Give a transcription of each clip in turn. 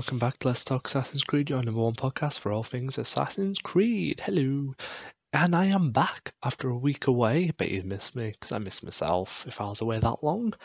welcome back to Let's Talk Assassin's Creed, your number one podcast for all things Assassin's Creed. Hello, and I am back after a week away. I bet you'd miss me, because I miss myself if I was away that long.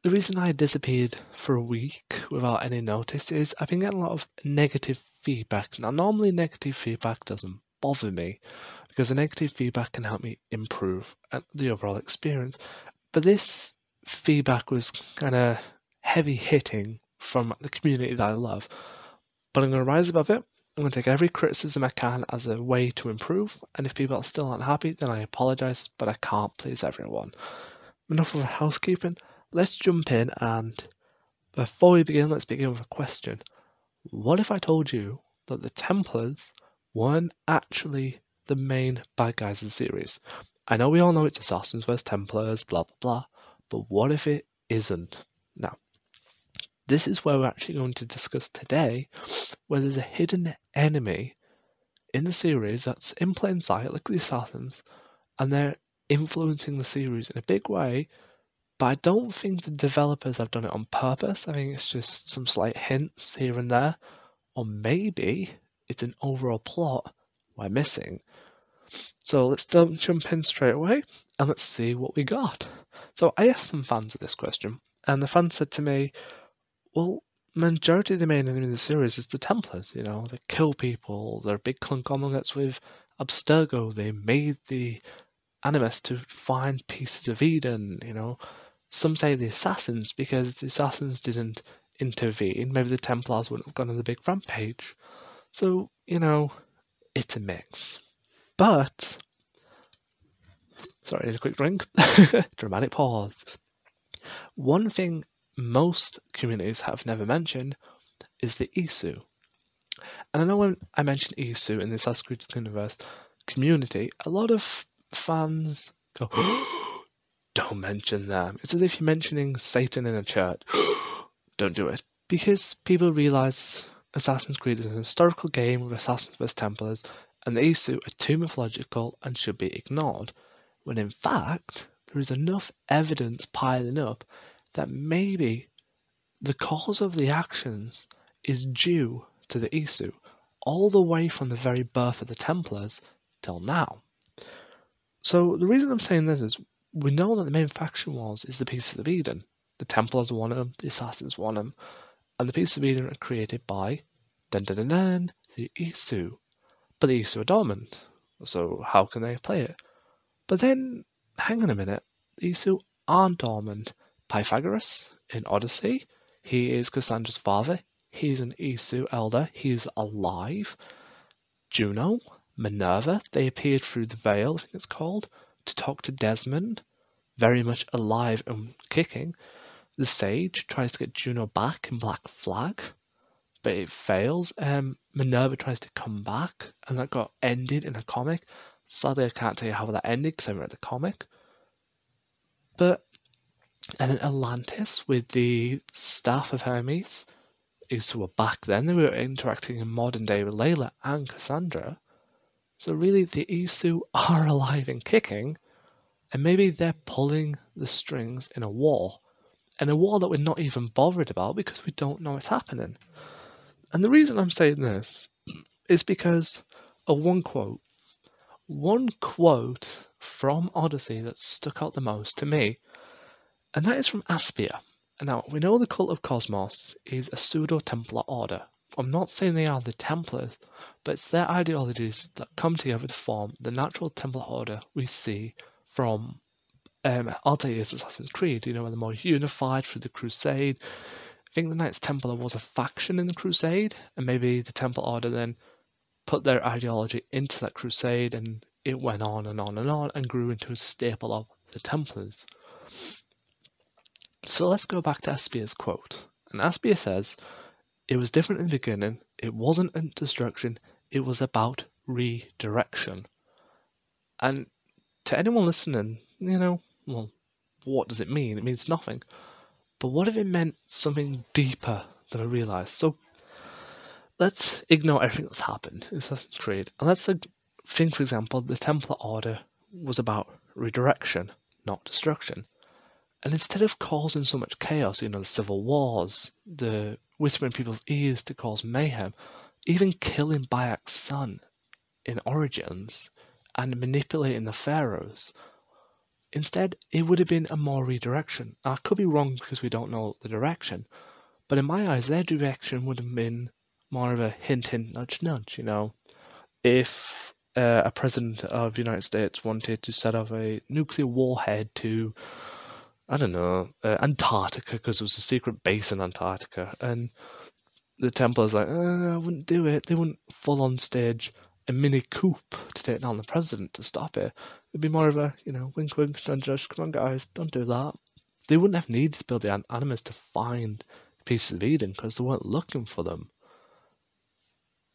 The reason I disappeared for a week without any notice is I've been getting a lot of negative feedback. Now, normally negative feedback doesn't bother me, because the negative feedback can help me improve the overall experience. But this feedback was kind of heavy hitting from the community that I love. But I'm going to rise above it. I'm going to take every criticism I can as a way to improve. And if people still aren't happy, then I apologise, but I can't please everyone. Enough of housekeeping. Let's jump in, and before we begin, let's begin with a question. What if I told you that the Templars weren't actually the main bad guys of the series? I know we all know it's Assassins vs Templars, blah blah blah, but what if it isn't? Now, this is where we're actually going to discuss today where there's a hidden enemy in the series that's in plain sight, like the Assassins, and they're influencing the series in a big way, but I don't think the developers have done it on purpose. I think it's just some slight hints here and there, or maybe it's an overall plot we're missing. So let's jump in straight away, and let's see what we got. So I asked some fans of this question, and the fans said to me, well, majority of the main enemy of the series is the Templars, they kill people, they're big conglomerates with Abstergo, they made the Animus to find pieces of Eden, Some say the Assassins, because the Assassins didn't intervene, maybe the Templars wouldn't have gone on the big rampage. So, it's a mix. But, sorry, a quick drink, dramatic pause. One thing most communities have never mentioned is the Isu. And I know when I mention Isu in the Assassin's Creed universe community, a lot of fans go, don't mention them. It's as if you're mentioning Satan in a church. Don't do it. Because people realise Assassin's Creed is an historical game with Assassins vs Templars, and the Isu are too mythological and should be ignored, when in fact there is enough evidence piling up that maybe the cause of the actions is due to the Isu, all the way from the very birth of the Templars till now. So the reason I'm saying this is we know that the main faction wars is the Pieces of Eden. The Templars want them, the Assassins want them, and the Pieces of Eden are created by the Isu. But the Isu are dormant, so how can they play it? But then, hang on a minute, the Isu aren't dormant. Pythagoras in Odyssey, he is Cassandra's father, he's an Isu elder, he's alive. Juno, Minerva, they appeared through the veil, I think it's called, to talk to Desmond, very much alive and kicking. The Sage tries to get Juno back in Black Flag, but it fails. Minerva tries to come back, and that got ended in a comic. Sadly, I can't tell you how that ended because I haven't read the comic. And then Atlantis with the Staff of Hermes, Isu were back then. They were interacting in modern day with Layla and Cassandra. So really, the Isu are alive and kicking, and maybe they're pulling the strings in a war. And a war that we're not even bothered about because we don't know what's happening. And the reason I'm saying this is because of one quote. One quote from Odyssey that stuck out the most to me, and that is from Aspia. Now, we know the Cult of Cosmos is a pseudo-Templar order. I'm not saying they are the Templars, but it's their ideologies that come together to form the natural Templar order we see from Altair's Assassin's Creed, they're more unified through the Crusade. I think the Knights Templar was a faction in the Crusade, and maybe the Templar Order then put their ideology into that Crusade, and it went on and on and on, and grew into a staple of the Templars. So let's go back to Aspia's quote. And Aspia says, it was different in the beginning, it wasn't a destruction, it was about redirection. And to anyone listening, well, what does it mean? It means nothing. But what if it meant something deeper than I realised? So let's ignore everything that's happened in Assassin's Creed. And let's think, for example, the Templar Order was about redirection, not destruction. And instead of causing so much chaos, the civil wars, the whispering people's ears to cause mayhem, even killing Bayek's son in Origins and manipulating the pharaohs, instead it would have been a more redirection. Now, I could be wrong because we don't know the direction, but in my eyes, their direction would have been more of a hint, hint, nudge, nudge. If a president of the United States wanted to set off a nuclear warhead to, I don't know, Antarctica, because there was a secret base in Antarctica, and the Templars like, I wouldn't do it. They wouldn't full on stage a mini coup to take down the president to stop it. It'd be more of a, wink, wink, nudge, nudge. Come on, guys, don't do that. They wouldn't have needed to build the animals to find pieces of Eden because they weren't looking for them.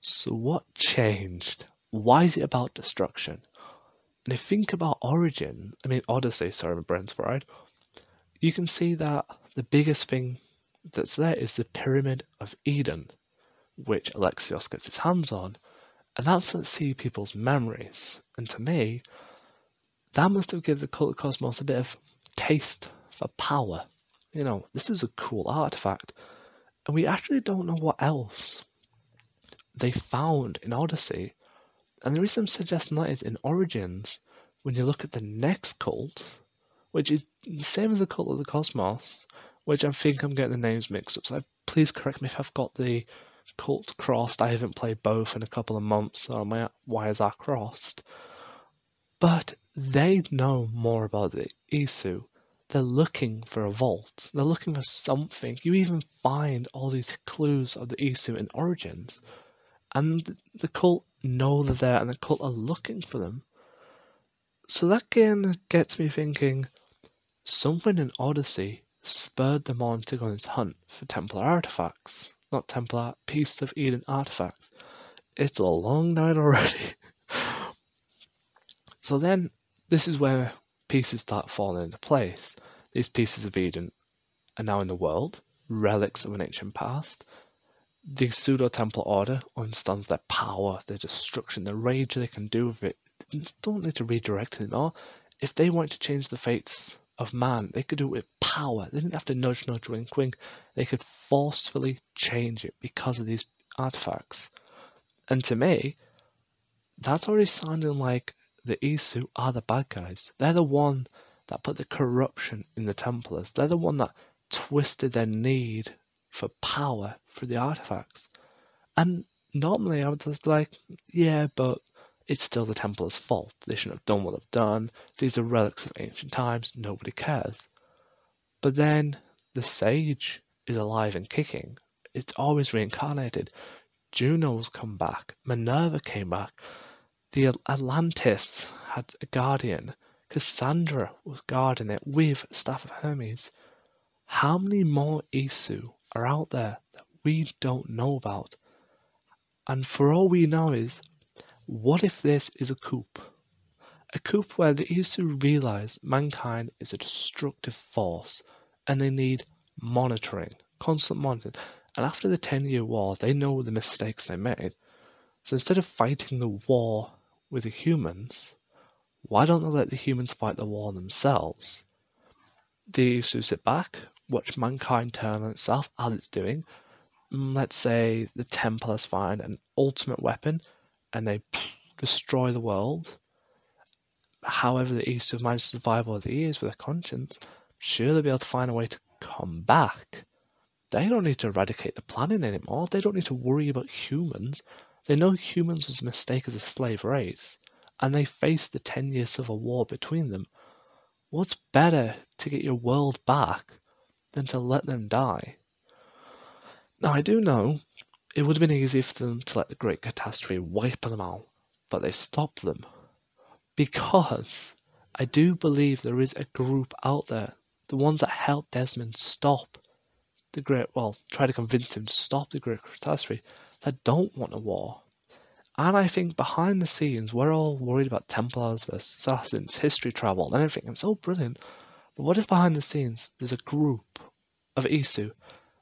So what changed? Why is it about destruction? And if you think about Odyssey, sorry, my brain's fried. You can see that the biggest thing that's there is the Pyramid of Eden, which Alexios gets his hands on, and that's to see people's memories. And to me, that must have given the Cult of Cosmos a bit of taste for power. This is a cool artifact, and we actually don't know what else they found in Odyssey. And there is some suggestion that is in Origins, when you look at the next cult, which is the same as the Cult of the Cosmos, which I think I'm getting the names mixed up, so please correct me if I've got the cult crossed. I haven't played both in a couple of months, so my wires are crossed. But they know more about the Isu. They're looking for a vault. They're looking for something. You even find all these clues of the Isu in Origins. And the cult know they're there, and the cult are looking for them. So that again gets me thinking, something in Odyssey spurred them on to go on this hunt for Templar artifacts. Not Templar, Piece of Eden artifacts. It's a long night already. So then, this is where pieces start falling into place. These pieces of Eden are now in the world, relics of an ancient past. The pseudo-Templar Order understands their power, their destruction, the rage they can do with it. They don't need to redirect anymore. If they want to change the fates of man, they could do it with power. They didn't have to nudge, nudge, wink, wink. They could forcefully change it because of these artifacts. And to me, that's already sounding like the Isu are the bad guys. They're the one that put the corruption in the Templars. They're the one that twisted their need for power through the artifacts. And normally I would just be like, yeah, but it's still the Templars' fault. They shouldn't have done what they've done. These are relics of ancient times. Nobody cares. But then the Sage is alive and kicking. It's always reincarnated. Juno's come back. Minerva came back. The Atlantis had a guardian. Cassandra was guarding it with Staff of Hermes. How many more Isu are out there that we don't know about? And for all we know is, what if this is a coup? A coup where the Isu realize mankind is a destructive force and they need monitoring, constant monitoring. And after the 10-year war, they know the mistakes they made. So instead of fighting the war with the humans, why don't they let the humans fight the war themselves? The Isu sit back, watch mankind turn on itself as it's doing. Let's say the Templars find an ultimate weapon and they destroy the world. However, the Isu have managed to survive all the years with a conscience. Sure, they'll be able to find a way to come back. They don't need to eradicate the planet anymore. They don't need to worry about humans. They know humans was a mistake as a slave race, and they faced the 10-year civil war between them. What's better to get your world back than to let them die? Now, I do know it would have been easier for them to let the Great Catastrophe wipe them out, but they stopped them. Because I do believe there is a group out there, the ones that helped Desmond stop the try to convince him to stop the Great Catastrophe, that don't want a war. And I think behind the scenes, we're all worried about Templars versus Assassins, history travel, and everything. It's all brilliant. But what if behind the scenes, there's a group of Isu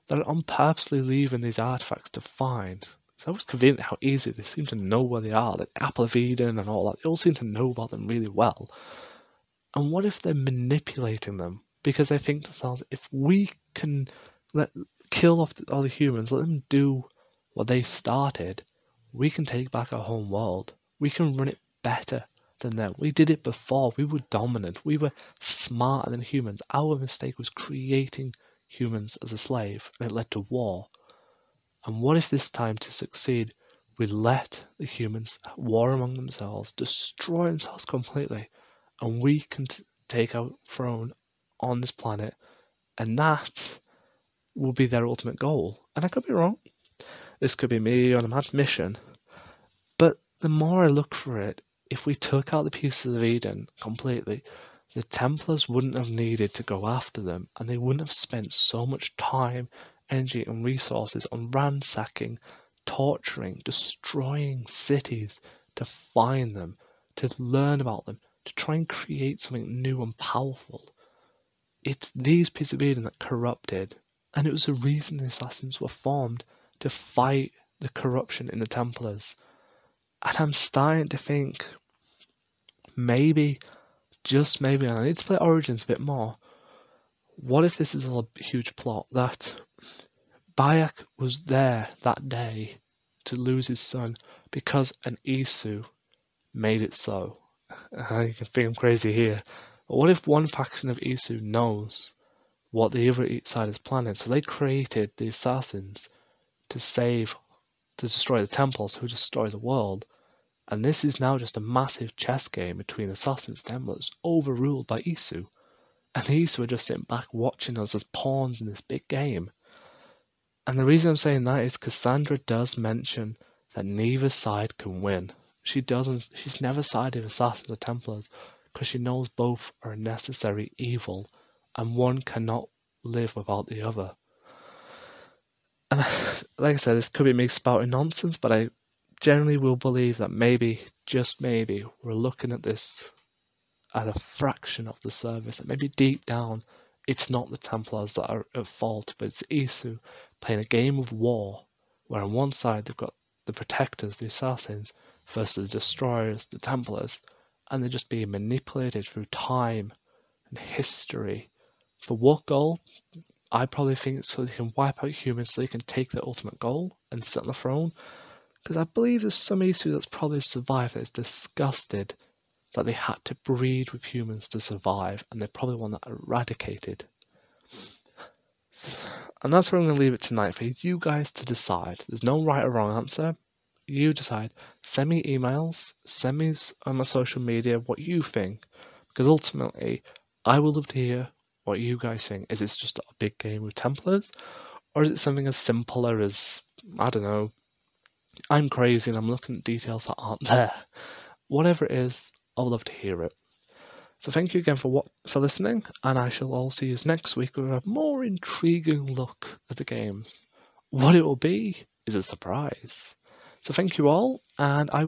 that are purposely leaving these artifacts to find? It's always convenient how easy they seem to know where they are, like the Apple of Eden and all that. They all seem to know about them really well. And what if they're manipulating them? because they think to themselves, if we can kill off all the humans, let them do what they started, we can take back our home world. We can run it better than them. We did it before. We were dominant. We were smarter than humans. Our mistake was creating humans as a slave, and it led to war. And what if this time, to succeed, we let the humans war among themselves, destroy themselves completely, and we can take our throne on this planet, and that will be their ultimate goal. And I could be wrong. This could be me on a mad mission. But the more I look for it, if we took out the pieces of Eden completely, the Templars wouldn't have needed to go after them, and they wouldn't have spent so much time, energy, and resources on ransacking, torturing, destroying cities to find them, to learn about them, to try and create something new and powerful. It's these pieces of Eden that corrupted, and it was the reason the assassins were formed, to fight the corruption in the Templars. And I'm starting to think, maybe, just maybe, and I need to play Origins a bit more, what if this is a huge plot, that Bayek was there that day to lose his son because an Isu made it so. You can think I'm crazy here. But what if one faction of Isu knows what the other side is planning? So they created the assassins to destroy the Templars, who destroy the world. And this is now just a massive chess game between assassins and Templars, overruled by Isu. And the Isu are just sitting back watching us as pawns in this big game. And the reason I'm saying that is Cassandra does mention that neither side can win. She doesn't. She's never sided with assassins or Templars, because she knows both are a necessary evil, and one cannot live without the other. And like I said, this could be me spouting nonsense, but I generally will believe that maybe, just maybe, we're looking at this at a fraction of the service. That maybe deep down, it's not the Templars that are at fault, but it's Isu playing a game of war, where on one side they've got the protectors, the assassins, versus the destroyers, the Templars, and they're just being manipulated through time and history. For what goal? I probably think it's so they can wipe out humans, so they can take their ultimate goal and sit on the throne. Because I believe there's some Isu that's probably survived that is disgusted that they had to breed with humans to survive, and they probably want that eradicated. And that's where I'm going to leave it tonight, for you guys to decide. There's no right or wrong answer. You decide. Send me emails, send me on my social media what you think, because ultimately I would love to hear what you guys think. Is this just a big game with Templars, or is it something as simpler as, I don't know, I'm crazy and I'm looking at details that aren't there? Whatever it is, I would love to hear it. So thank you again for listening, and I shall all see you next week with a more intriguing look at the games. What it will be is a surprise. So thank you all, and I